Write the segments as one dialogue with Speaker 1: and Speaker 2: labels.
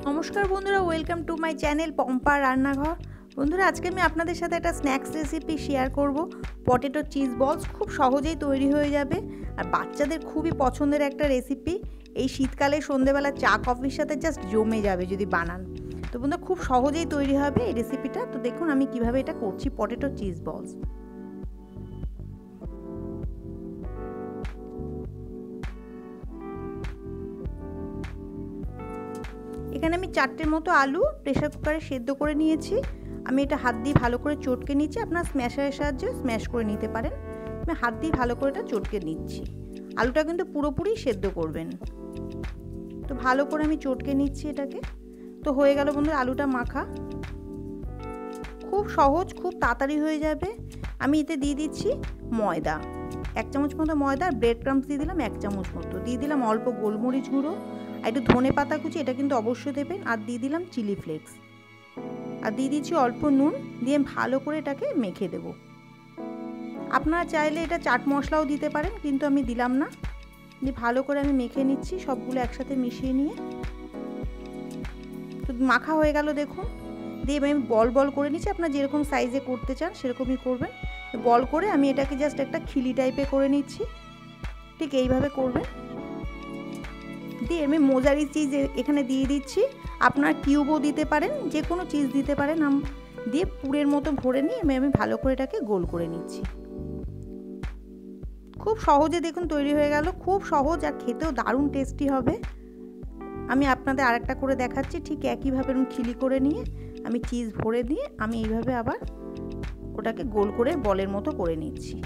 Speaker 1: নমস্কার বন্ধুরা, welcome to my channel Pampa রান্নাঘর। বন্ধুরা, আজকে আমি আপনাদের সাথে একটা স্ন্যাক্স রেসিপি শেয়ার করব। পটেটো চিজ বলস খুব সহজেই তৈরি হয়ে যাবে আর বাচ্চাদের খুবই পছন্দের একটা রেসিপি। এই শীতকালে সন্ধেবেলা চা কফির সাথে জাস্ট জমে যাবে যদি বানান। তো বন্ধুরা, খুব সহজেই তৈরি হবে এই রেসিপিটা। তো দেখুন আমি কিভাবে এটা করছি, পটেটো চিজ বলস। এখানে আমি 4টের মতো আলু প্রেসার কুকারে সেদ্ধ করে নিয়েছি। আমি এটা হাত দিয়ে ভালো করে চটকে নিচ্ছি। আপনারা স্ম্যাশারের সাহায্যে স্ম্যাশ করে নিতে পারেন। আমি হাত দিয়ে ভালো করে এটা চটকে নিচ্ছি। আলুটা কিন্তু পুরোপুরি সেদ্ধ করবেন। তো ভালো করে আমি চটকে নিচ্ছি এটাকে। তো হয়ে গেল বন্ধুরা আলুটা মাখা। খুব সহজ, খুব তাড়াতাড়ি হয়ে যাবে। আমি এতে দিয়ে দিচ্ছি ময়দা, 1 চামচ মতো ময়দা। ব্রেড ক্রাম্বস দিয়ে দিলাম 1 চামচ মতো। দিয়ে দিলাম অল্প গোলমরিচ গুঁড়ো, একটু ধনে পাতা কুচি, এটা কিন্তু অবশ্যই দেবেন। আর দিয়ে দিলাম চিলি ফ্লেক্স, আর দিয়ে দিচ্ছি অল্প নুন। দিয়ে ভালো করে এটাকে মেখে দেব। আপনারা চাইলে এটা চাট মশলাও দিতে পারেন, কিন্তু আমি দিলাম না। দিয়ে ভালো করে আমি মেখে নিচ্ছি সবগুলো একসাথে মিশিয়ে নিয়ে। তো মাখা হয়ে গেল দেখুন। দিয়ে আমি বল বল করে নিচ্ছি। আপনারা যেরকম সাইজে করতে চান সেরকমই করবেন। বল করে আমি এটাকে জাস্ট একটা খিলি টাইপে করে নিচ্ছি। ঠিক এইভাবে করবেন। দিয়ে আমি মোজারি চিজ এখানে দিয়ে দিচ্ছি। আপনার কিউবও দিতে পারেন, যে কোনো চিজ দিতে পারেন। দিয়ে পুরের মতো ভরে নিয়ে আমি ভালো করে এটাকে গোল করে নিচ্ছি। খুব সহজে দেখুন তৈরি হয়ে গেল। খুব সহজ আর খেতেও দারুণ টেস্টি হবে। আমি আপনাদের আরেকটা করে দেখাচ্ছি। ঠিক একইভাবে খিলি করে নিয়ে আমি চিজ ভরে দিয়ে আমি এইভাবে আবার ওটাকে গোল করে বলের মতো করে নিচ্ছি।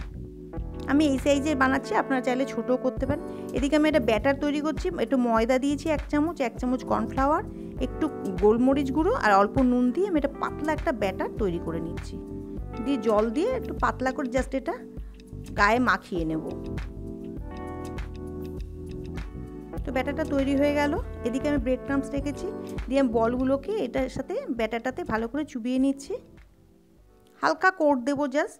Speaker 1: আমি এই সাইজে বানাচ্ছি, আপনারা চাইলে ছোটও করতে পারেন। এদিকে আমি একটা ব্যাটার তৈরি করছি। একটু ময়দা দিয়েছি 1 চামচ কর্নফ্লাওয়ার, একটু গোলমরিচ গুঁড়ো আর অল্প নুন দিয়ে আমি এটা পাতলা একটা ব্যাটার তৈরি করে নিচ্ছি। দিয়ে জল দিয়ে একটু পাতলা করে জাস্ট এটা গায়ে মাখিয়ে নেব। তো ব্যাটারটা তৈরি হয়ে গেল। এদিকে আমি ব্রেড ক্রাম্বস রেখেছি। দিয়ে আমি বলগুলোকে এটার সাথে ব্যাটারটাতে ভালো করে চুবিয়ে নিচ্ছি। হালকা কোট দেবো, জাস্ট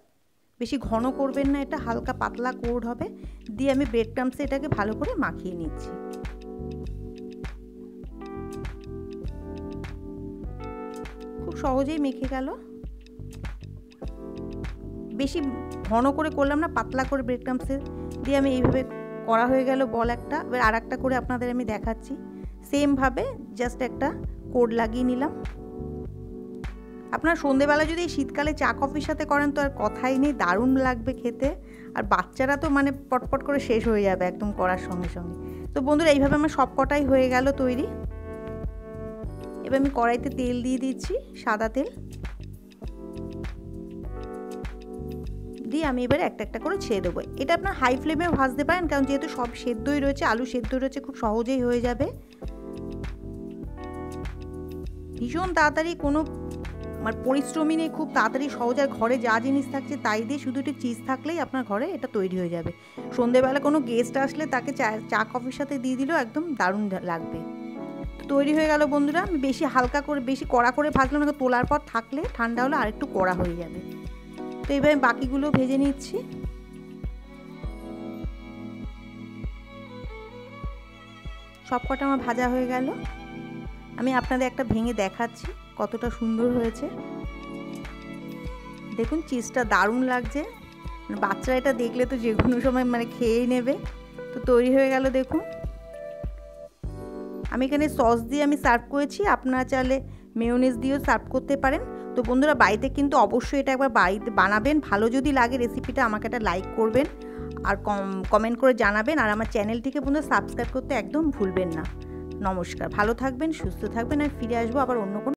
Speaker 1: বেশি ঘন করবেন না, এটা হালকা পাতলা কোট হবে। দিয়ে আমি ব্রেড ক্রাম্বসে এটাকে ভালো করে মাখিয়ে নিচ্ছি। খুব সহজেই মেখে গেল। বেশি ঘন করে করলাম না, পাতলা করে ব্রেড ক্রাম্বসে দিয়ে আমি এইভাবে করা হয়ে গেল বল একটা। এবার আর একটা করে আপনাদের আমি দেখাচ্ছি। সেমভাবে জাস্ট একটা কোড লাগিয়ে নিলাম। আপনার সন্ধেবেলা যদি শীতকালে চা কফির সাথে করেন তো আর কথাই নেই, দারুণ লাগবে খেতে। আর বাচ্চারা তো মানে পটপট করে শেষ হয়ে যাবে একদম করার সঙ্গে সঙ্গে। তো বন্ধুরা, এইভাবে আমার সব কটাই হয়ে গেল তৈরি। এবার আমি কড়াইতে তেল দিয়ে দিচ্ছি, সাদা তেল দিয়ে আমি এবার একটা একটা করে ছেড়ে দেবো। এটা আপনার হাই ফ্লেমেও ভাজতে পারেন, কারণ যেহেতু সব সেদ্ধই রয়েছে, আলু সেদ্ধই রয়েছে, খুব সহজেই হয়ে যাবে। ভীষণ তাড়াতাড়ি, কোনো পরিশ্রমী নেই, খুব তাড়াতাড়ি সহজ। আর ঘরে যা জিনিস থাকছে তাই দিয়ে শুধু একটু চিজ থাকলেই আপনার ঘরে এটা তৈরি হয়ে যাবে। সন্ধেবেলা কোনো গেস্ট আসলে তাকে চা কফির সাথে দিয়ে দিলেও একদম দারুণ লাগবে। তৈরি হয়ে গেল বন্ধুরা। আমি বেশি হালকা করে, বেশি কড়া করে ভাজলাম না, তোলার পর থাকলে ঠান্ডা হলে আরেকটু কড়া হয়ে যাবে। তো এইভাবে বাকিগুলো ভেজে নিচ্ছি। সব কটা আমার ভাজা হয়ে গেল। আমি আপনাদের একটা ভেঙে দেখাচ্ছি কতটা সুন্দর হয়েছে। দেখুন চিজটা দারুণ লাগছে। বাচ্চারা এটা দেখলে তো যে কোনো সময় খেয়েই নেবে। তো তৈরি হয়ে গেল দেখুন। আমি এখানে সস দিয়ে আমি সার্ভ করেছি। আপনারা চাইলে মেয়োনিজ দিয়েও সার্ভ করতে পারেন। তো বন্ধুরা, বাড়িতে কিন্তু অবশ্যই এটা একবার বাড়িতে বানাবেন। ভালো যদি লাগে রেসিপিটা আমাকে একটা লাইক করবেন আর কমেন্ট করে জানাবেন। আর আমার চ্যানেলটিকে বন্ধুরা সাবস্ক্রাইব করতে একদম ভুলবেন না। নমস্কার, ভালো থাকবেন, সুস্থ থাকবেন। আর ফিরে আসবো আবার অন্য কোনো